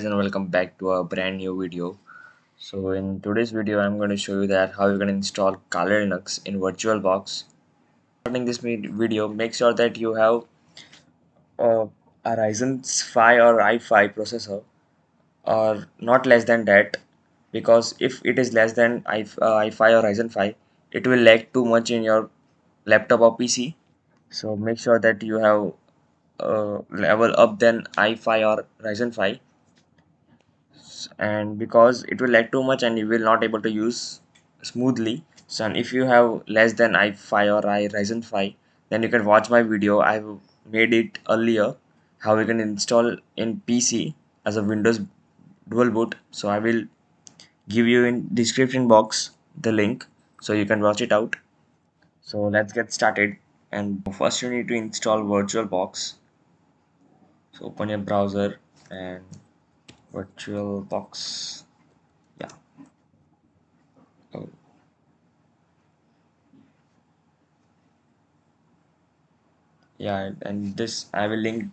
guys, and welcome back to a brand new video. So in today's video I'm going to show you that how you can install Kali Linux in VirtualBox. Starting this video, make sure that you have uh, a Ryzen 5 or i5 processor or not less than that, because if it is less than i5 or Ryzen 5, it will lag too much in your laptop or PC. So make sure that you have level up than i5 or Ryzen 5, and because it will lag too much and you will not able to use smoothly. So and if you have less than i5 or I Ryzen 5, then you can watch my video. I've made it earlier how you can install in PC as a Windows dual boot. So I will give you in description box the link so you can watch it out. So let's get started. And first you need to install VirtualBox. So open your browser and VirtualBox. Yeah. Oh, yeah, and this I will link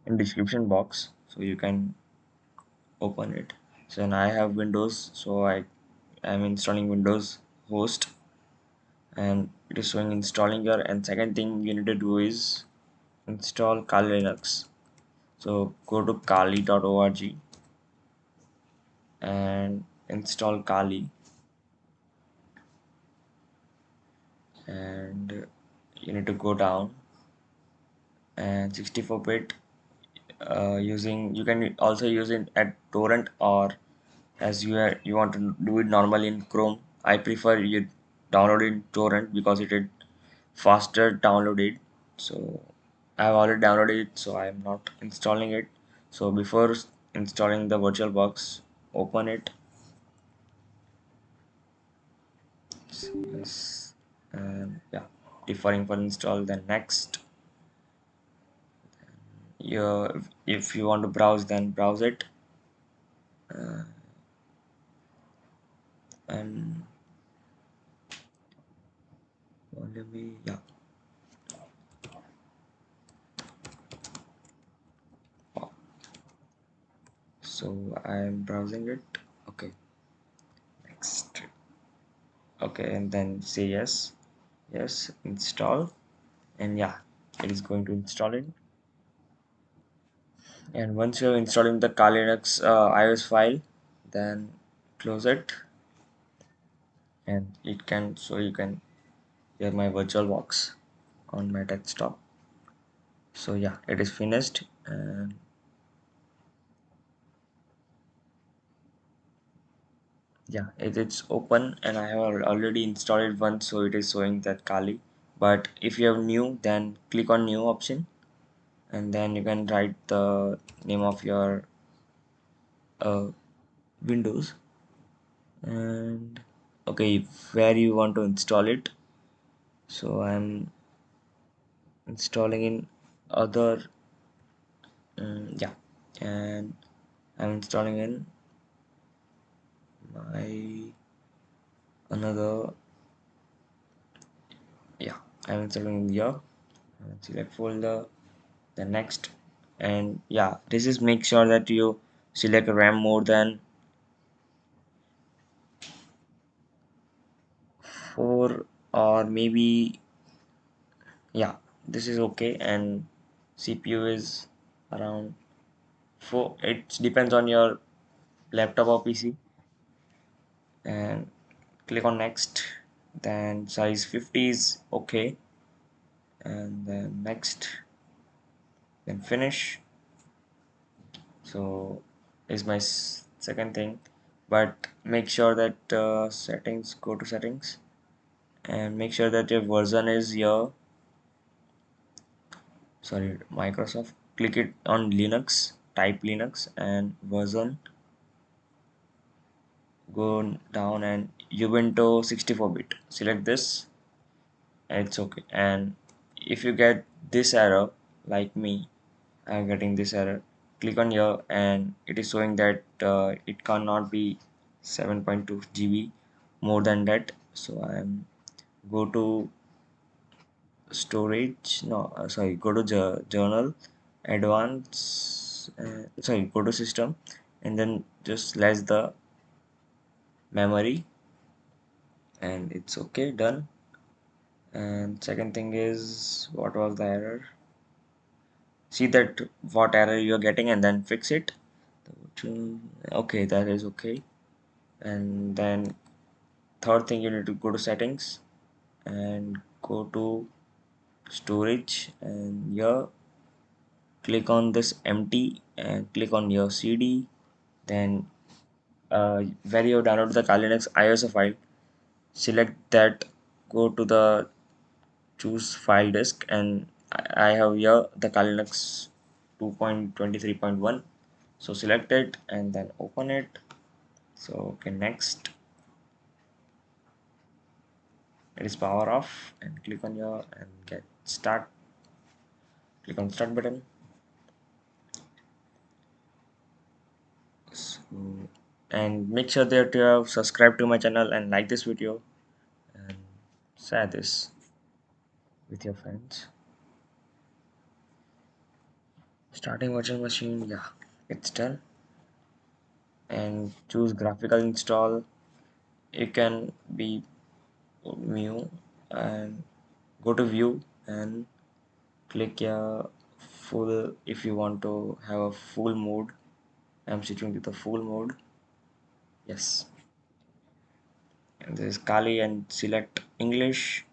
in description box so you can open it. So and I have Windows, so I am installing Windows host, and it is showing installing your. And second thing you need to do is install Kali Linux. So go to kali.org and install Kali, and you need to go down and 64-bit using. You can also use it at torrent, or as you want to do it normally in Chrome. I prefer you download it in torrent because it is faster downloaded. So I have already downloaded it, so I am not installing it. So before installing the VirtualBox, open it. Yes, and yeah, deferring for install. Then next, if you want to browse, then browse it. uh, and maybe, yeah. So I am browsing it. Okay, next. Okay, and then say yes. Yes, install. And yeah, it is going to install it. And once you have installed in the Kali Linux iOS file, then close it, and it can, so you can hear my VirtualBox on my desktop. So yeah, it is finished, and yeah, it's open, and I have already installed it once, so it is showing that Kali. But if you have new, then click on new option, and then you can write the name of your uh, Windows, and okay, where you want to install it. So I'm installing in other, yeah, and I'm installing in my another, yeah, I'm installing here. Select folder, the next, and yeah, this is make sure that you select RAM more than 4, or maybe, yeah, this is okay. And CPU is around 4. It depends on your laptop or PC. And click on next, then size 50 is okay, and then next, then finish. So is my second thing. But make sure that settings, go to settings, and make sure that your version is your, sorry, Microsoft. Click it on Linux, type Linux, and version, go down, and Ubuntu 64-bit, select this, and it's okay. And if you get this error, like me, I'm getting this error, click on here, and it is showing that it cannot be 7.2 GB more than that. So I'm go to storage, no, sorry, go to journal, advanced, sorry, go to system, and then just slash the memory, and it's okay, done. And second thing is, what was the error? See that what error you're getting and then fix it. Okay, that is okay. And then third thing, you need to go to settings and go to storage, and here click on this empty and click on your CD. Then where you download the Kali Linux ISO file, select that, go to the choose file disk, and I have here the Kali Linux 2.23.1. So select it and then open it. So okay, next, it is power off, and click on your and get start, click on start button. So, and make sure that you have subscribed to my channel and like this video and share this with your friends. Starting virtual machine, yeah, it's done. And choose graphical install. You can be new and go to view and click here full if you want to have a full mode. I'm switching to the full mode. Yes, and this is Kali, and select English,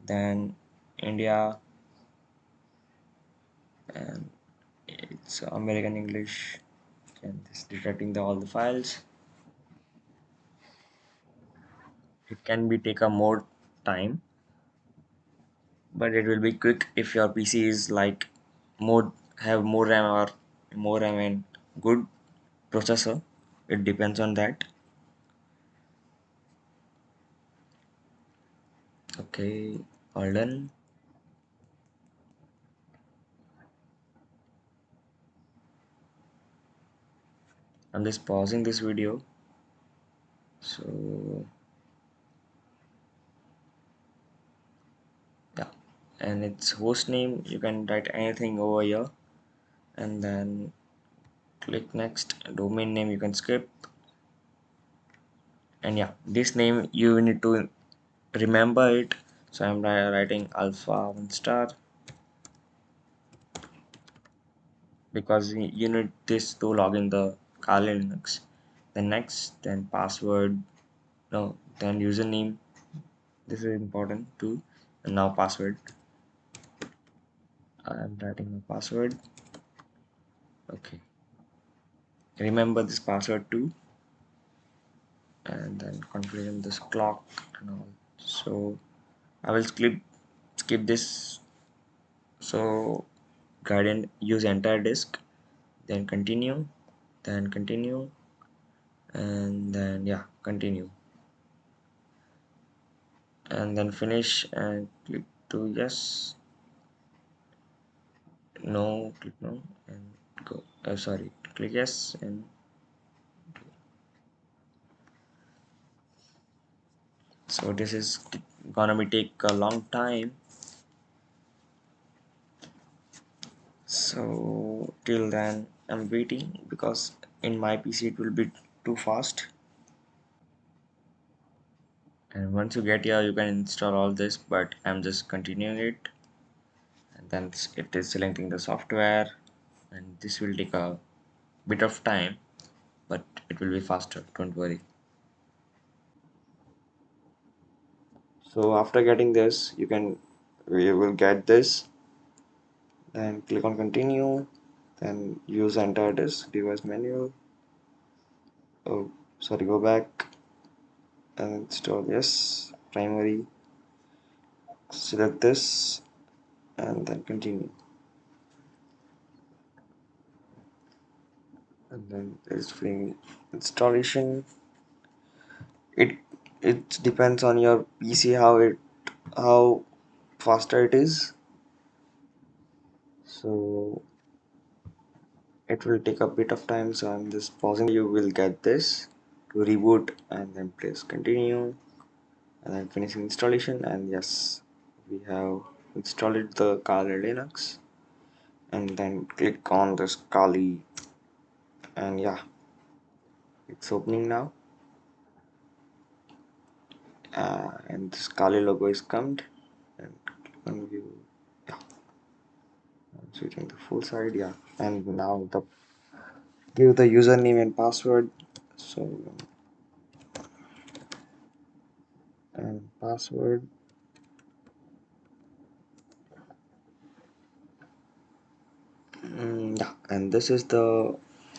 then India, and it's American English, and this detecting all the files. It can be take a more time, but it will be quick if your PC is like more, have more RAM or more RAM and good processor. It depends on that. Okay, all done. I'm just pausing this video. So yeah, and its host name, you can write anything over here, and then click next. Domain name you can skip, and yeah, this name you need to remember it. So I'm writing alpha 1 star, because you need this to log in the Kali Linux. Then next, then password, no, then username. This is important too. And now password. I'm writing my password. Okay. Remember this password too. And then configure this clock and all. So I will skip this. So guardian use entire disk. Then continue, and then yeah, continue, and then finish and click to yes, no, click no, and go, sorry, click yes, and so this is gonna be take a long time. So till then I'm waiting, because in my PC it will be too fast. And once you get here, you can install all this, but I'm just continuing it, and then it is selecting the software, and this will take a bit of time, but it will be faster, don't worry. So after getting this, you will get this, then click on continue, then use enter this device manual. Oh, sorry, go back and install yes, primary, select this, and then continue. And then there's free installation. It it depends on your PC how faster it is. So it will take a bit of time, so I'm just pausing. You will get this to reboot, and then press continue, and then finishing installation, and yes, we have installed the Kali Linux, and then click on this Kali, and yeah, It's opening now, and this Kali logo is come, and click on view. Yeah, I'm switching the full side. Yeah, and now the give the username and password. So and password. Yeah, and this is the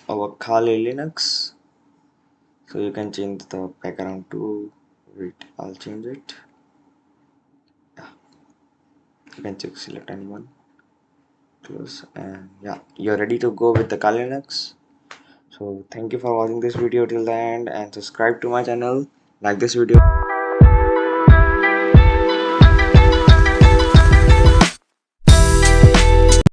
our Kali Linux. So you can change the background to. Wait, I'll change it. Yeah, you can check select anyone. Close, and yeah, you're ready to go with the Kali Linux. So thank you for watching this video till the end, and subscribe to my channel, like this video.